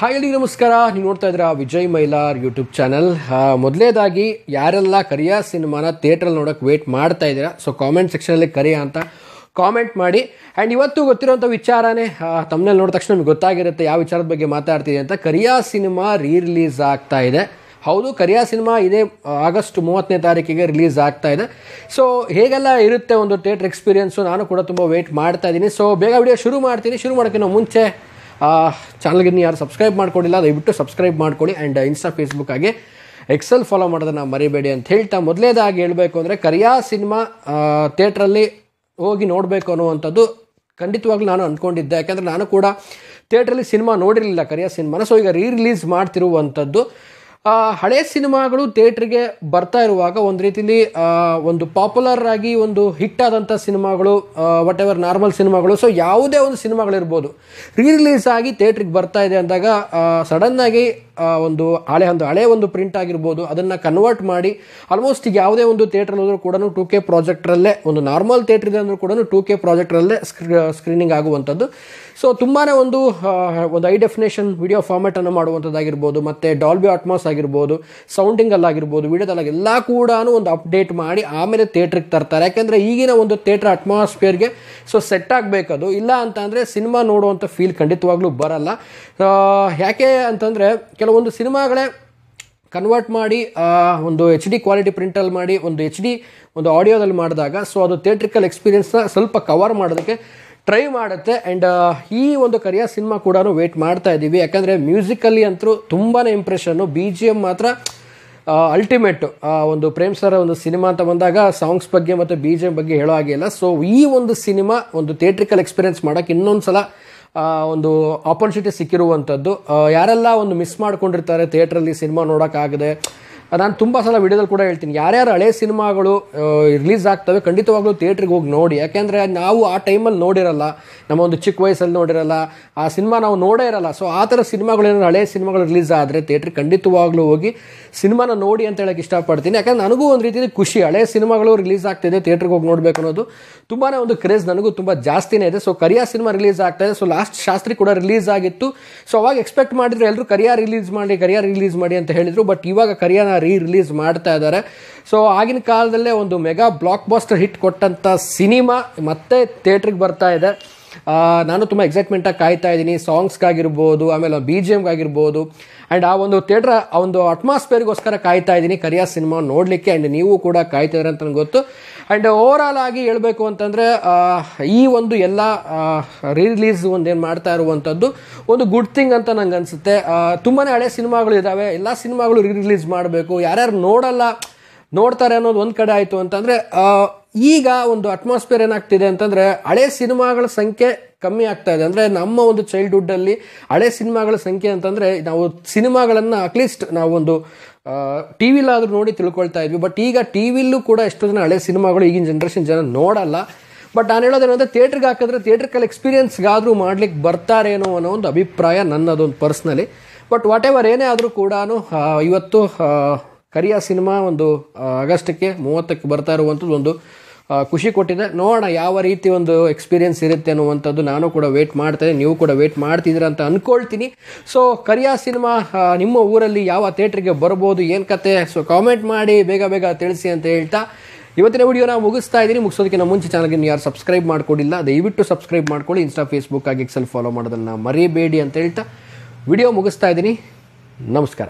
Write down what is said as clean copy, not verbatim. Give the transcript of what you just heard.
Hi ಎಲ್ರಿಗೂ ನಮಸ್ಕಾರ. ನೀವು ನೋಡ್ತಾ ಇದ್ದೀರಾ ವಿಜಯ್ ಮೈಲಾರ್ ಯೂಟ್ಯೂಬ್ ಚಾನಲ್. ಮೊದಲೇದಾಗಿ ಯಾರೆಲ್ಲ ಕರಿಯ ಸಿನಿಮಾನ ಥಿಯೇಟ್ರಲ್ಲಿ ನೋಡೋಕೆ ವೇಟ್ ಮಾಡ್ತಾ ಇದ್ದೀರಾ, ಸೊ ಕಾಮೆಂಟ್ ಸೆಕ್ಷನಲ್ಲಿ ಕರಿಯ ಅಂತ ಕಾಮೆಂಟ್ ಮಾಡಿ. ಆ್ಯಂಡ್ ಇವತ್ತು ಗೊತ್ತಿರೋಂಥ ವಿಚಾರನೇ ತಮ್ಮನೇಲಿ ನೋಡಿದ ತಕ್ಷಣ ನಿಮ್ಗೆ ಗೊತ್ತಾಗಿರುತ್ತೆ ಯಾವ ವಿಚಾರದ ಬಗ್ಗೆ ಮಾತಾಡ್ತಿದೆ ಅಂತ. ಕರಿಯ ಸಿನಿಮಾ ರಿಲೀಸ್ ಆಗ್ತಾ ಇದೆ. ಹೌದು, ಕರಿಯ ಸಿನಿಮಾ ಇದೇ ಆಗಸ್ಟ್ 30ನೇ ತಾರೀಕಿಗೆ ರಿಲೀಸ್ ಆಗ್ತಾ ಇದೆ. ಸೊ ಹೇಗೆಲ್ಲ ಇರುತ್ತೆ ಒಂದು ಥಿಯೇಟ್ರ್ ಎಕ್ಸ್ಪೀರಿಯೆನ್ಸು, ನಾನು ಕೂಡ ತುಂಬ ವೇಟ್ ಮಾಡ್ತಾ ಇದ್ದೀನಿ. ಸೊ ಬೇಗ ವಿಡಿಯೋ ಶುರು ಮಾಡ್ತೀನಿ. ಶುರು ಮಾಡೋಕ್ಕಿಂತ ಮುಂಚೆ ಚಾನಲ್ಗೆ ಯಾರು ಸಬ್ಸ್ಕ್ರೈಬ್ ಮಾಡ್ಕೊಂಡಿಲ್ಲ ದಯವಿಟ್ಟು ಸಬ್ಸ್ಕ್ರೈಬ್ ಮಾಡ್ಕೊಳ್ಳಿ. ಆ್ಯಂಡ್ ಇನ್ಸ್ಟಾ ಫೇಸ್ಬುಕ್ ಆಗಿ ಎಕ್ಸೆಲ್ ಫಾಲೋ ಮಾಡೋದನ್ನು ಮರಿಬೇಡಿ ಅಂತ ಹೇಳ್ತಾ, ಮೊದಲೇದಾಗಿ ಹೇಳಬೇಕು ಅಂದರೆ ಕರಿಯ ಸಿನಿಮಾ ಥಿಯೇಟ್ರಲ್ಲಿ ಹೋಗಿ ನೋಡಬೇಕು ಅನ್ನುವಂಥದ್ದು ಖಂಡಿತವಾಗ್ಲೂ ನಾನು ಅಂದ್ಕೊಂಡಿದ್ದೆ. ಯಾಕೆಂದರೆ ನಾನು ಕೂಡ ಥಿಯೇಟ್ರಲ್ಲಿ ಸಿನಿಮಾ ನೋಡಿರಲಿಲ್ಲ ಕರಿಯ ಸಿನಿಮಾನ. ಸೊ ಈಗ ರಿಲೀಸ್ ಮಾಡ್ತಿರುವಂಥದ್ದು. ಹಳೆ ಸಿನಿಮಾಗಳು ಥಿಯೇಟ್ರಿಗೆ ಬರ್ತಾ ಇರುವಾಗ ಒಂದು ರೀತಿಲಿ ಒಂದು ಪಾಪ್ಯುಲರ್ ಆಗಿ ಒಂದು ಹಿಟ್ ಆದಂಥ ಸಿನಿಮಾಗಳು, ವಾಟ್ ಎವರ್ ನಾರ್ಮಲ್ ಸಿನಿಮಾಗಳು, ಸೊ ಯಾವುದೇ ಒಂದು ಸಿನಿಮಾಗಳಿರ್ಬೋದು ರಿಲೀಸ್ ಆಗಿ ಥಿಯೇಟ್ರಿಗೆ ಬರ್ತಾ ಇದೆ ಅಂದಾಗ ಸಡನ್ನಾಗಿ ಒಂದು ಹಳೆ ಒಂದು ಪ್ರಿಂಟ್ ಆಗಿರ್ಬೋದು ಅದನ್ನು ಕನ್ವರ್ಟ್ ಮಾಡಿ ಆಲ್ಮೋಸ್ಟ್ ಈಗ ಯಾವುದೇ ಒಂದು ಥಿಯೇಟ್ರಲ್ಲಿ ಹೋದರೂ ಕೂಡ 2K ಪ್ರಾಜೆಕ್ಟ್ರಲ್ಲೇ, ಒಂದು ನಾರ್ಮಲ್ ಥಿಯೇಟ್ರ್ ಇದೆ ಅಂದರೂ ಕೂಡ 2K ಪ್ರಾಜೆಕ್ಟ್ರಲ್ಲೇ ಸ್ಕ್ರೀನಿಂಗ್ ಆಗುವಂಥದ್ದು. ಸೊ ತುಂಬಾ ಒಂದು ಹೈ ಡೆಫಿನೇಷನ್ ವಿಡಿಯೋ ಫಾರ್ಮ್ಯಾಟನ್ನು ಮಾಡುವಂಥದ್ದಾಗಿರ್ಬೋದು, ಮತ್ತು ಡಾಲ್ಬಿ ಅಟ್ಮಾಸ್ ಆಗಿರ್ಬೋದು, ಸೌಂಡಿಂಗಲ್ಲಾಗಿರ್ಬೋದು, ವಿಡಿಯೋದಲ್ಲಾಗಿ ಎಲ್ಲ ಕೂಡ ಒಂದು ಅಪ್ಡೇಟ್ ಮಾಡಿ ಆಮೇಲೆ ಥಿಯೇಟ್ರಿಗೆ ತರ್ತಾರೆ. ಯಾಕೆಂದರೆ ಈಗಿನ ಒಂದು ಥಿಯೇಟ್ರ್ ಅಟ್ಮಾಸ್ಫಿಯರ್ಗೆ ಸೊ ಸೆಟ್ ಆಗಬೇಕದು. ಇಲ್ಲ ಅಂತ ಅಂದರೆ ಸಿನಿಮಾ ನೋಡುವಂಥ ಫೀಲ್ ಖಂಡಿತವಾಗ್ಲೂ ಬರಲ್ಲ. ಯಾಕೆ ಅಂತಂದರೆ ಕೆಲವೊಂದು ಸಿನಿಮಾಗಳೇ ಕನ್ವರ್ಟ್ ಮಾಡಿ ಒಂದು HD ಕ್ವಾಲಿಟಿ ಪ್ರಿಂಟಲ್ಲಿ ಮಾಡಿ ಒಂದು ಆಡಿಯೋದಲ್ಲಿ ಮಾಡಿದಾಗ ಸೊ ಅದು ಥಿಯೇಟ್ರಿಕಲ್ ಎಕ್ಸ್ಪೀರಿಯೆನ್ಸ್ನ ಸ್ವಲ್ಪ ಕವರ್ ಮಾಡೋದಕ್ಕೆ ಟ್ರೈ ಮಾಡುತ್ತೆ. ಆ್ಯಂಡ್ ಈ ಒಂದು ಕರಿಯ ಸಿನಿಮಾ ಕೂಡ ವೇಟ್ ಮಾಡ್ತಾ ಇದ್ದೀವಿ. ಯಾಕಂದರೆ ಮ್ಯೂಸಿಕಲ್ಲಿ ಅಂತೂ ತುಂಬಾ ಇಂಪ್ರೆಷನ್ನು, BGM ಮಾತ್ರ ಅಲ್ಟಿಮೇಟು. ಒಂದು ಪ್ರೇಮ್ ಸರ್ ಒಂದು ಸಿನಿಮಾ ಅಂತ ಬಂದಾಗ ಸಾಂಗ್ಸ್ ಬಗ್ಗೆ ಮತ್ತು BGM ಬಗ್ಗೆ ಹೇಳೋ ಹಾಗೆ ಇಲ್ಲ. ಸೊ ಈ ಒಂದು ಸಿನಿಮಾ ಒಂದು ಥಿಯೇಟ್ರಿಕಲ್ ಎಕ್ಸ್ಪೀರಿಯೆನ್ಸ್ ಮಾಡೋಕ್ಕೆ ಇನ್ನೊಂದು ಸಲ ಒಂದು ಆಪರ್ಚುನಿಟಿ ಸಿಕ್ಕಿರುವಂಥದ್ದು. ಯಾರೆಲ್ಲ ಒಂದು ಮಿಸ್ ಮಾಡ್ಕೊಂಡಿರ್ತಾರೆ ಥಿಯೇಟ್ರಲ್ಲಿ ಸಿನಿಮಾ ನೋಡೋಕ್ಕಾಗದೆ, ನಾನು ತುಂಬ ಸಲ ವಿಡಿಯೋದಲ್ಲಿ ಕೂಡ ಹೇಳ್ತೀನಿ, ಯಾರ್ಯಾರು ಹಳೆ ಸಿನಿಮಾಗಳು ರಿಲೀಸ್ ಆಗ್ತವೆ ಖಂಡಿತವಾಗ್ಲೂ ಥಿಯೇಟ್ರಿಗೆ ಹೋಗಿ ನೋಡಿ. ಯಾಕೆಂದರೆ ನಾವು ಆ ಟೈಮಲ್ಲಿ ನೋಡಿರಲ್ಲ, ನಮ್ಮ ಒಂದು ಚಿಕ್ಕ ವಯಸ್ಸಲ್ಲಿ ನೋಡಿರಲ್ಲ, ಆ ಸಿನಿಮಾ ನಾವು ನೋಡೇ ಇರಲ್ಲ. ಸೊ ಆ ಥರ ಸಿನಿಮಾಗಳು ಏನಾದ್ರು ಹಳೆ ಸಿನಿಮಾಗಳು ರಿಲೀಸ್ ಆದರೆ ಥಿಯೇಟ್ರಿಗೆ ಖಂಡಿತವಾಗ್ಲೂ ಹೋಗಿ ಸಿನಿಮಾನ ನೋಡಿ ಅಂತ ಹೇಳಕ್ಕೆ ಇಷ್ಟಪಡ್ತೀನಿ. ಯಾಕಂದರೆ ನನಗೂ ಒಂದು ರೀತಿಯಲ್ಲಿ ಖುಷಿ, ಹಳೆ ಸಿನಿಮಾಗಳು ರಿಲೀಸ್ ಆಗ್ತಿದೆ ಥಿಯೇಟ್ರಿಗೆ ಹೋಗಿ ನೋಡಬೇಕು ಅನ್ನೋದು ತುಂಬಾ ಒಂದು ಕ್ರೇಜ್ ನನಗೂ ತುಂಬ ಜಾಸ್ತಿನೇ ಇದೆ. ಸೊ ಕರಿಯ ಸಿನಿಮಾ ರಿಲೀಸ್ ಆಗ್ತಾ ಇದೆ. ಸೊ ಲಾಸ್ಟ್ ಶಾಸ್ತ್ರಿ ಕೂಡ ರಿಲೀಸ್ ಆಗಿತ್ತು. ಸೊ ಅವಾಗ ಎಕ್ಸ್ಪೆಕ್ಟ್ ಮಾಡಿದ್ರು ಎಲ್ಲರೂ ಕರಿಯ ರಿಲೀಸ್ ಮಾಡಿ ಅಂತ ಹೇಳಿದರು. ಬಟ್ ಇವಾಗ ಕರಿಯನ ರಿಲೀಸ್ ಮಾಡ್ತಾ ಇದ್ದಾರೆ. ಸೊ ಆಗಿನ ಕಾಲದಲ್ಲೇ ಒಂದು ಮೆಗಾ ಬ್ಲಾಕ್ ಬಾಸ್ಟರ್ ಹಿಟ್ ಕೊಟ್ಟಂಥ ಸಿನಿಮಾ ಮತ್ತೆ ಥಿಯೇಟ್ರಿಗೆ ಬರ್ತಾ ಇದೆ. ನಾನು ತುಂಬ ಎಕ್ಸೈಟ್ಮೆಂಟಾಗಿ ಕಾಯ್ತಾ ಇದ್ದೀನಿ. ಸಾಂಗ್ಸ್ಗಾಗಿರ್ಬೋದು, ಆಮೇಲೆ BGMಗಾಗಿರ್ಬೋದು, ಆ್ಯಂಡ್ ಆ ಒಂದು ಥಿಯೇಟ್ರ್ ಆ ಒಂದು ಅಟ್ಮಾಸ್ಫಿಯರ್ಗೋಸ್ಕರ ಕಾಯ್ತಾ ಇದ್ದೀನಿ ಕರಿಯ ಸಿನಿಮಾ ನೋಡಲಿಕ್ಕೆ. ಆ್ಯಂಡ್ ನೀವು ಕೂಡ ಕಾಯ್ತಿದ್ದಾರೆ ಅಂತ ನನಗೆ ಗೊತ್ತು. ಆ್ಯಂಡ್ ಓವರಾಲ್ ಆಗಿ ಹೇಳಬೇಕು ಅಂತಂದರೆ ಈ ಒಂದು ಎಲ್ಲ ರಿಲೀಸ್ ಒಂದೇನು ಮಾಡ್ತಾ ಇರುವಂಥದ್ದು ಒಂದು ಗುಡ್ ಥಿಂಗ್ ಅಂತ ನಂಗೆ ಅನಿಸುತ್ತೆ. ತುಂಬಾ ಹಳೆ ಸಿನಿಮಾಗಳು ಇದ್ದಾವೆ, ಎಲ್ಲ ಸಿನಿಮಾಗಳು ರಿಲೀಸ್ ಮಾಡಬೇಕು. ಯಾರ್ಯಾರು ನೋಡ್ತಾರೆ ಅನ್ನೋದು ಒಂದು ಕಡೆ ಆಯಿತು ಅಂತಂದರೆ, ಈಗ ಒಂದು ಅಟ್ಮಾಸ್ಫಿಯರ್ ಏನಾಗ್ತಿದೆ ಅಂತಂದರೆ ಹಳೆ ಸಿನಿಮಾಗಳ ಸಂಖ್ಯೆ ಕಮ್ಮಿ ಆಗ್ತಾ ಇದೆ. ಅಂದರೆ ನಮ್ಮ ಒಂದು ಚೈಲ್ಡ್ಹುಡ್ಡಲ್ಲಿ ಹಳೆ ಸಿನಿಮಾಗಳ ಸಂಖ್ಯೆ ಅಂತಂದರೆ ನಾವು ಸಿನಿಮಾಗಳನ್ನು ಅಟ್ಲೀಸ್ಟ್ ನಾವೊಂದು TV-ಲಾದ್ರೂ ನೋಡಿ ತಿಳ್ಕೊಳ್ತಾ ಇದ್ವಿ. ಬಟ್ ಈಗ TV-ಲೂ ಕೂಡ ಎಷ್ಟೋ ಜನ ಹಳೆ ಸಿನಿಮಾಗಳು ಈಗಿನ ಜನ್ರೇಷನ್ ಜನ ನೋಡಲ್ಲ. ಬಟ್ ನಾನು ಹೇಳೋದೇನಂದರೆ ಥಿಯೇಟ್ರಿಗೆ ಹಾಕಿದ್ರೆ ಥಿಯೇಟ್ರಿಕಲ್ ಎಕ್ಸ್ಪೀರಿಯೆನ್ಸ್ಗಾದರೂ ಮಾಡ್ಲಿಕ್ಕೆ ಬರ್ತಾರೇನೋ ಅನ್ನೋ ಒಂದು ಅಭಿಪ್ರಾಯ ನನ್ನದೊಂದು ಪರ್ಸ್ನಲಿ. ಬಟ್ ವಾಟ್ ಎವರ್ ಏನೇ ಆದರೂ ಕೂಡ ಇವತ್ತು ಕರಿಯ ಸಿನಿಮಾ ಒಂದು ಆಗಸ್ಟ್ಗೆ 30ಕ್ಕೆ ಬರ್ತಾ ಇರುವಂಥದ್ದು ಒಂದು ಖುಷಿ ಕೊಟ್ಟಿದೆ. ನೋಡೋಣ ಯಾವ ರೀತಿ ಒಂದು ಎಕ್ಸ್ಪೀರಿಯೆನ್ಸ್ ಇರುತ್ತೆ ಅನ್ನುವಂಥದ್ದು. ನಾನು ಕೂಡ ವೇಟ್ ಮಾಡ್ತಾಯಿದ್ದೆ, ನೀವು ಕೂಡ ವೇಟ್ ಮಾಡ್ತಿದ್ದೀರ ಅಂತ ಅಂದ್ಕೊಳ್ತೀನಿ. ಸೊ ಕರಿಯ ಸಿನಿಮಾ ನಿಮ್ಮ ಊರಲ್ಲಿ ಯಾವ ಥಿಯೇಟ್ರಿಗೆ ಬರ್ಬೋದು, ಏನು ಕತೆ, ಸೊ ಕಾಮೆಂಟ್ ಮಾಡಿ ಬೇಗ ತಿಳಿಸಿ ಅಂತ ಹೇಳ್ತಾ ಇವತ್ತಿನ ವಿಡಿಯೋನ ಮುಗಿಸ್ತಾ ಇದ್ದೀನಿ. ಮುಗಿಸೋದಕ್ಕಿಂತ ಮುಂಚೆ ಚಾನಲ್ಗೆ ಯಾರು ಸಬ್ಸ್ಕ್ರೈಬ್ ಮಾಡ್ಕೊಂಡಿಲ್ಲ ದಯವಿಟ್ಟು ಸಬ್ಸ್ಕ್ರೈಬ್ ಮಾಡ್ಕೊಳ್ಳಿ. ಇನ್ಸ್ಟಾ ಫೇಸ್ಬುಕ್ ಆಗಿ ಎಕ್ಸೆಲ್ ಫಾಲೋ ಮಾಡೋದನ್ನು ಮರಿಬೇಡಿ ಅಂತ ಹೇಳ್ತಾ ವಿಡಿಯೋ ಮುಗಿಸ್ತಾ ಇದ್ದೀನಿ. ನಮಸ್ಕಾರ.